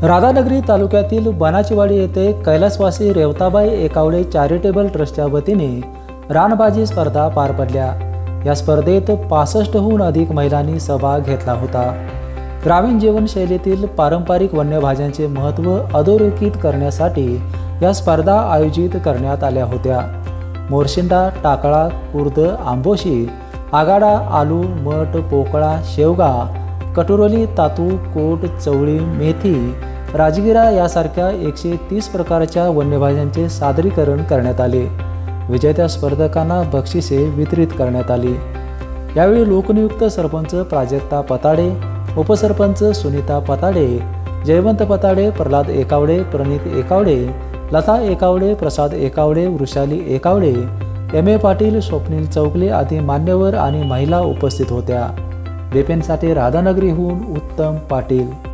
राधानगरी तालुक्यातील बनाचीवाडी येथे कैलासवासी रेवताबाई एकावडे चॅरिटेबल ट्रस्टच्या वतीने रानबाजी स्पर्धा पार पडल्या। या स्पर्धेत 65हून अधिक महिलांनी सहभाग घेतला होता। ग्रामीण जीवनशैलीतील पारंपरिक वन्यभाज्यांचे महत्त्व अधोरेखित करण्यासाठी या स्पर्धा आयोजित करण्यात आल्या होत्या। मोरशिंडा, टाकळा, कुर्द, आंबोशी, आगाडा, आलू, मठ, पोकळा, शेवगा, कटुरोली, तातू, कोट, चवळी, मेथी, राजगिरा यासारख्या 130 प्रकारच्या वन्यभाज्यांचे सादरीकरण करण्यात आले। विजेत्या स्पर्धकांना बक्षिसे वितरित करण्यात आली। यावेळी लोकनियुक्त सरपंच प्राजक्ता पताडे, उपसरपंच सुनीता पताडे, जयवंत पताडे, प्रल्हाद एकावडे, प्रणित एकावडे, लता एकावडे, प्रसाद एकावडे, वृषाली एकावडे, एम ए पाटील, स्वप्नील चौगले आदी मान्यवर आणि महिला उपस्थित होत्या। बेपेनसाठी राधानगरीहून उत्तम पाटील।